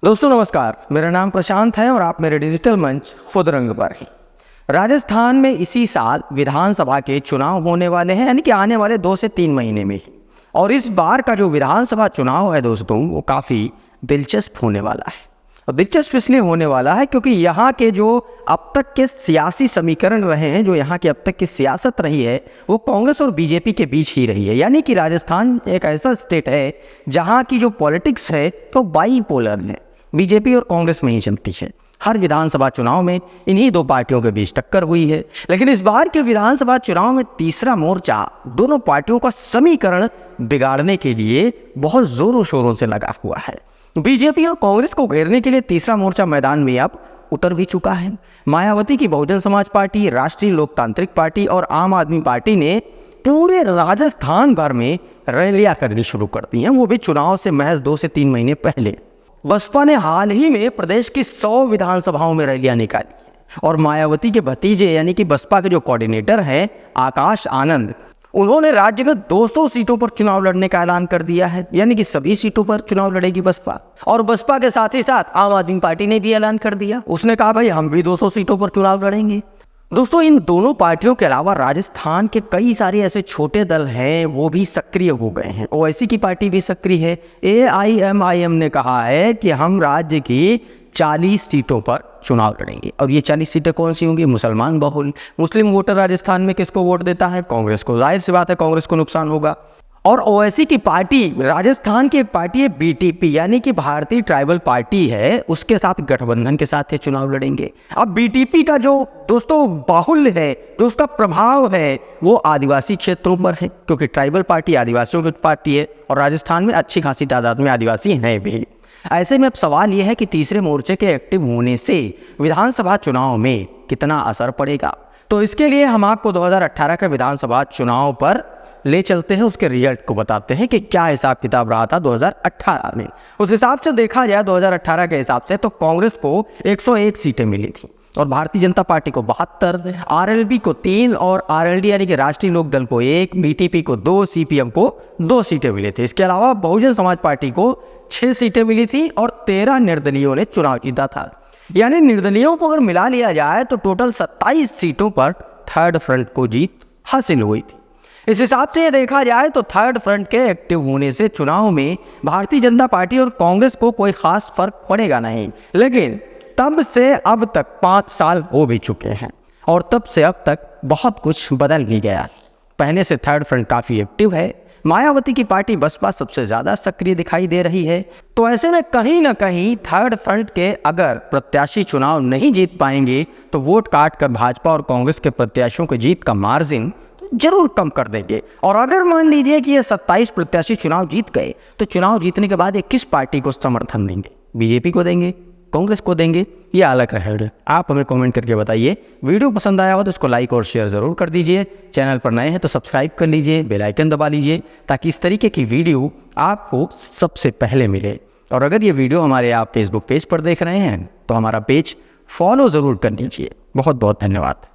दोस्तों नमस्कार, मेरा नाम प्रशांत है और आप मेरे डिजिटल मंच खुद रंग पर हैं। राजस्थान में इसी साल विधानसभा के चुनाव होने वाले हैं, यानी कि आने वाले 2 से 3 महीने में ही। और इस बार का जो विधानसभा चुनाव है दोस्तों, वो काफ़ी दिलचस्प होने वाला है। और दिलचस्प इसलिए होने वाला है क्योंकि यहाँ के जो अब तक के सियासी समीकरण रहे हैं, जो यहाँ की अब तक की सियासत रही है, वो कांग्रेस और बीजेपी के बीच ही रही है। यानी कि राजस्थान एक ऐसा स्टेट है जहाँ की जो पॉलिटिक्स है तो बाईपोलर है, बीजेपी और कांग्रेस में ही चलती है। हर विधानसभा चुनाव में इन्हीं दो पार्टियों के बीच टक्कर हुई है। लेकिन इस बार के विधानसभा चुनाव में तीसरा मोर्चा दोनों पार्टियों का समीकरण बिगाड़ने के लिए बहुत जोरों शोरों से लगा हुआ है। बीजेपी और कांग्रेस को घेरने के लिए तीसरा मोर्चा मैदान में अब उतर भी चुका है। मायावती की बहुजन समाज पार्टी, राष्ट्रीय लोकतांत्रिक पार्टी और आम आदमी पार्टी ने पूरे राजस्थान भर में रैलियां करनी शुरू कर दी हैं, वो भी चुनाव से महज 2 से 3 महीने पहले। बसपा ने हाल ही में प्रदेश की 100 विधानसभाओं में रैलियां निकाली हैं और मायावती के भतीजे यानी कि बसपा के जो कोऑर्डिनेटर हैं आकाश आनंद, उन्होंने राज्य में 200 सीटों पर चुनाव लड़ने का ऐलान कर दिया है। यानी कि सभी सीटों पर चुनाव लड़ेगी बसपा। और बसपा के साथ ही साथ आम आदमी पार्टी ने भी ऐलान कर दिया, उसने कहा भाई हम भी 200 सीटों पर चुनाव लड़ेंगे। दोस्तों इन दोनों पार्टियों के अलावा राजस्थान के कई सारे ऐसे छोटे दल हैं, वो भी सक्रिय हो गए हैं। ओवैसी की पार्टी भी सक्रिय है। AIMIM ने कहा है कि हम राज्य की 40 सीटों पर चुनाव लड़ेंगे। और ये 40 सीटें कौन सी होंगी? मुसलमान बहुल। मुस्लिम वोटर राजस्थान में किसको वोट देता है? कांग्रेस को। जाहिर सी बात है कांग्रेस को नुकसान होगा। और ओवैसी की पार्टी राजस्थान की एक पार्टी है BTP, यानी कि भारतीय ट्राइबल पार्टी है, उसके साथ गठबंधन के साथ ये चुनाव लड़ेंगे। अब BTP का जो दोस्तों बाहुल्य है, जो उसका प्रभाव है, वो आदिवासी क्षेत्रों पर है, क्योंकि ट्राइबल पार्टी आदिवासियों की पार्टी है और राजस्थान में अच्छी खासी तादाद में आदिवासी हैं भी। ऐसे में अब सवाल यह है कि तीसरे मोर्चे के एक्टिव होने से विधानसभा चुनाव में कितना असर पड़ेगा। तो इसके लिए हम आपको 2018 के विधानसभा चुनाव पर ले चलते हैं, उसके रिजल्ट को बताते हैं कि क्या हिसाब किताब रहा था 2018 में। उस हिसाब से देखा जाए 2018 के हिसाब से तो कांग्रेस को 101 सीटें मिली थी और भारतीय जनता पार्टी को 72, RLP को 3 और RLD यानी कि राष्ट्रीय लोक दल को 1, BTP को 2, CPM को 2 सीटें मिली थी। इसके अलावा बहुजन समाज पार्टी को 6 सीटें मिली थी और 13 निर्दलीयों ने चुनाव जीता था। यानी निर्दलीयों को अगर मिला लिया जाए तो टोटल 27 सीटों पर थर्ड फ्रंट को जीत हासिल हुई थी। इस हिसाब से देखा जाए तो थर्ड फ्रंट के एक्टिव होने से चुनाव में भारतीय जनता पार्टी और कांग्रेस को कोई खास फर्क पड़ेगा नहीं। लेकिन तब से अब तक 5 साल हो भी चुके हैं और तब से अब तक बहुत कुछ बदल भी गया। पहले से थर्ड फ्रंट काफ़ी एक्टिव है। मायावती की पार्टी बसपा सबसे ज़्यादा सक्रिय दिखाई दे रही है। तो ऐसे में कहीं ना कहीं थर्ड फ्रंट के अगर प्रत्याशी चुनाव नहीं जीत पाएंगे तो वोट काट कर भाजपा और कांग्रेस के प्रत्याशियों के जीत का मार्जिन जरूर कम कर देंगे। और अगर मान लीजिए कि ये 27 प्रत्याशी चुनाव जीत गए तो चुनाव जीतने के बाद ये किस पार्टी को समर्थन देंगे? BJP को देंगे, कांग्रेस को देंगे, ये अलग रहेगा। आप हमें कमेंट करके बताइए। वीडियो पसंद आया हो तो इसको लाइक और शेयर ज़रूर कर दीजिए। चैनल पर नए हैं तो सब्सक्राइब कर लीजिए, बेल आइकन दबा लीजिए ताकि इस तरीके की वीडियो आपको सबसे पहले मिले। और अगर ये वीडियो हमारे आप फेसबुक पेज पर देख रहे हैं तो हमारा पेज फॉलो ज़रूर कर लीजिए। बहुत बहुत धन्यवाद।